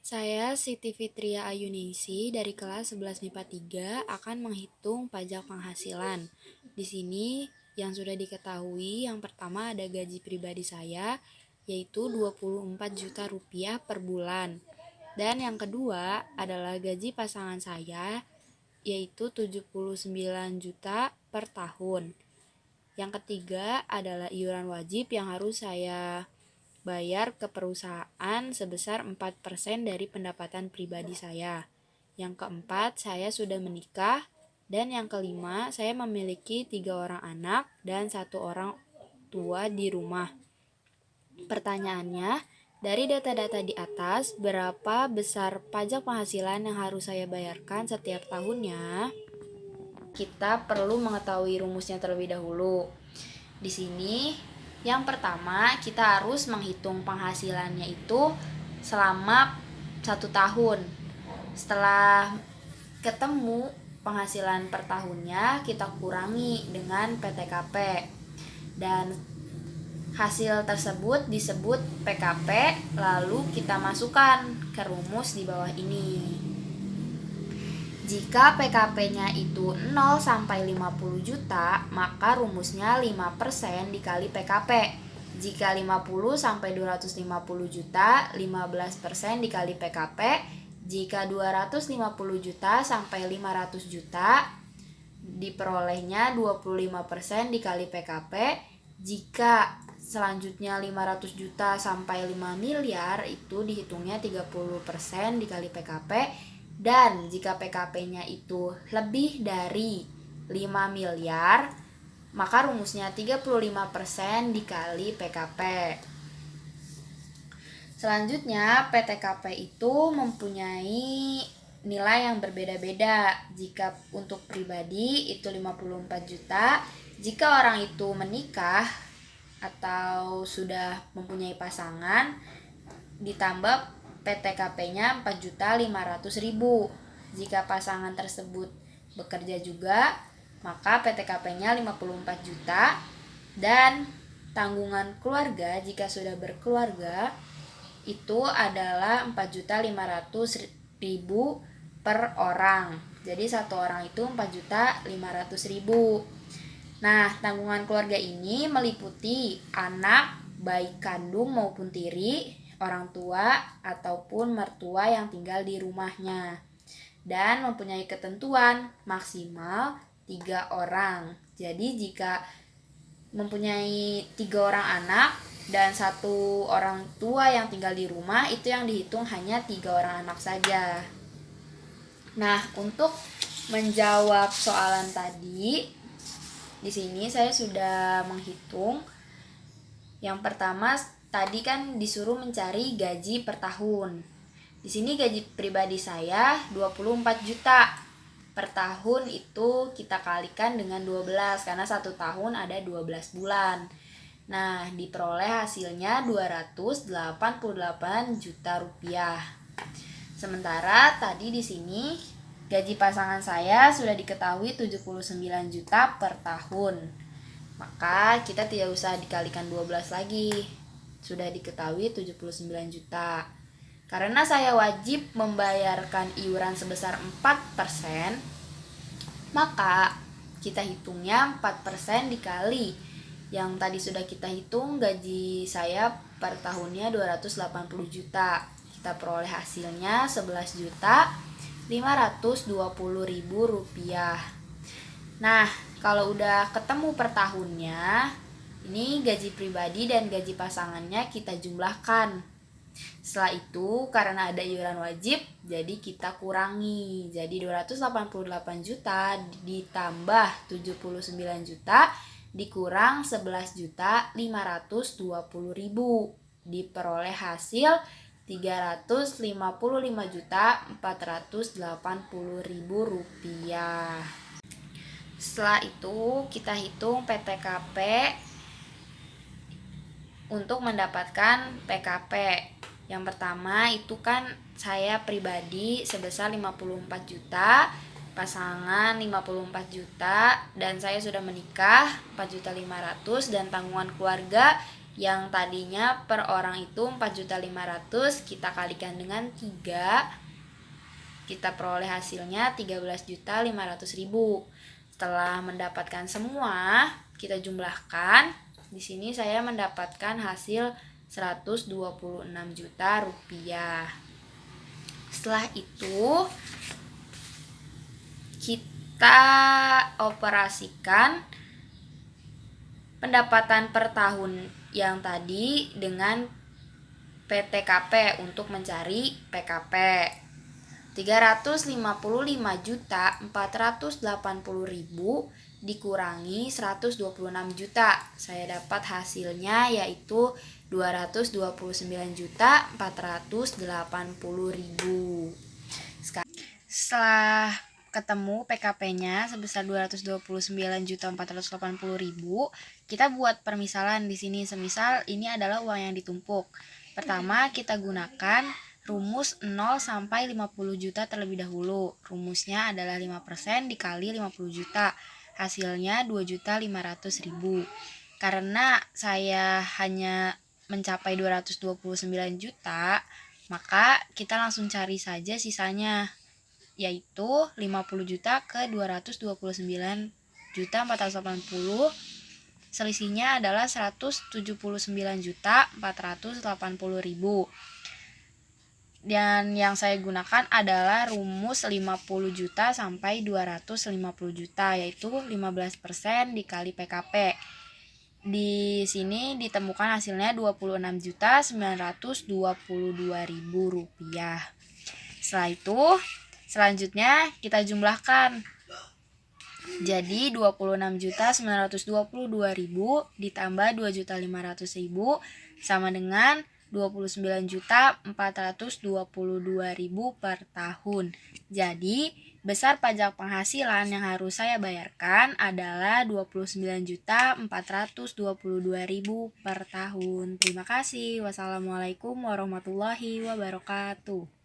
Saya Siti Fitria Ayuningsi dari kelas 11 MIPA 3 akan menghitung pajak penghasilan. Di sini yang sudah diketahui, yang pertama ada gaji pribadi saya yaitu 24 juta rupiah per bulan. Dan yang kedua adalah gaji pasangan saya yaitu 79 juta per tahun. Yang ketiga adalah iuran wajib yang harus saya bayar ke perusahaan sebesar 4% dari pendapatan pribadi saya. Yang keempat, saya sudah menikah. Dan yang kelima, saya memiliki 3 orang anak dan 1 orang tua di rumah. Pertanyaannya, dari data-data di atas, berapa besar pajak penghasilan yang harus saya bayarkan setiap tahunnya? Kita perlu mengetahui rumusnya terlebih dahulu. Di sini, yang pertama kita harus menghitung penghasilannya itu selama 1 tahun. Setelah ketemu penghasilan per tahunnya, kita kurangi dengan PTKP. Dan hasil tersebut disebut PKP, lalu kita masukkan ke rumus di bawah ini. Jika PKP-nya itu 0 sampai 50 juta, maka rumusnya 5% dikali PKP. Jika 50 sampai 250 juta, 15% dikali PKP. Jika 250 juta sampai 500 juta, diperolehnya 25% dikali PKP. Jika selanjutnya 500 juta sampai 5 miliar, itu dihitungnya 30% dikali PKP. Dan jika PKP-nya itu lebih dari 5 miliar, maka rumusnya 35% dikali PKP. Selanjutnya, PTKP itu mempunyai nilai yang berbeda-beda. Jika untuk pribadi itu 54 juta, jika orang itu menikah atau sudah mempunyai pasangan, ditambah PTKP-nya 4.500.000. Jika pasangan tersebut bekerja juga, maka PTKP-nya 54 juta. Dan tanggungan keluarga jika sudah berkeluarga itu adalah 4.500.000 per orang. Jadi satu orang itu 4.500.000. Nah, tanggungan keluarga ini meliputi anak baik kandung maupun tiri, orang tua ataupun mertua yang tinggal di rumahnya, dan mempunyai ketentuan maksimal 3 orang. Jadi jika mempunyai 3 orang anak dan 1 orang tua yang tinggal di rumah, itu yang dihitung hanya 3 orang anak saja. Nah, untuk menjawab soalan tadi, di sini saya sudah menghitung. Yang pertama, tadi kan disuruh mencari gaji per tahun. Di sini gaji pribadi saya 24 juta. Per tahun itu kita kalikan dengan 12 karena 1 tahun ada 12 bulan. Nah, diperoleh hasilnya 288 juta rupiah. Sementara tadi di sini gaji pasangan saya sudah diketahui 79 juta per tahun. Maka kita tidak usah dikalikan 12 lagi. Sudah diketahui 79 juta. Karena saya wajib membayarkan iuran sebesar 4%, maka kita hitungnya 4% dikali yang tadi sudah kita hitung gaji saya per tahunnya 280 juta. Kita peroleh hasilnya 11.520.000 rupiah. Nah, kalau udah ketemu per tahunnya, ini gaji pribadi dan gaji pasangannya kita jumlahkan. Setelah itu, karena ada iuran wajib, jadi kita kurangi. Jadi 288 juta ditambah 79 juta dikurang 11.520.000. Diperoleh hasil 355.480.000 rupiah. Setelah itu kita hitung PTKP untuk mendapatkan PKP. Yang pertama itu kan saya pribadi sebesar 54 juta, pasangan 54 juta, dan saya sudah menikah 4.500.000, dan tanggungan keluarga Yang tadinya per orang itu 4.500.000, kita kalikan dengan 3, kita peroleh hasilnya 13.500.000. Setelah mendapatkan semua, kita jumlahkan. Di sini saya mendapatkan hasil 126 juta rupiah. Setelah itu kita operasikan pendapatan per tahun yang tadi dengan PTKP untuk mencari PKP. 355.480.000 dikurangi 126 juta. Saya dapat hasilnya yaitu 229.480.000. Setelah ketemu PKP-nya sebesar 229.480.000, kita buat permisalan di sini. Semisal ini adalah uang yang ditumpuk. Pertama, kita gunakan rumus 0 sampai 50 juta terlebih dahulu. Rumusnya adalah 5% dikali 50 juta. Hasilnya 2.500.000. Karena saya hanya mencapai 229 juta, maka kita langsung cari saja sisanya, yaitu 50 juta ke 229.480. Selisihnya adalah 179.480.000. Dan yang saya gunakan adalah rumus 50 juta sampai 250 juta, yaitu 15% dikali PKP. Di sini ditemukan hasilnya 26.922.000 rupiah. Setelah itu, selanjutnya kita jumlahkan. Jadi 26.922.000 ditambah 2.500.000 sama dengan 29.422.000 per tahun. Jadi besar pajak penghasilan yang harus saya bayarkan adalah 29.422.000 per tahun. Terima kasih. Wassalamualaikum warahmatullahi wabarakatuh.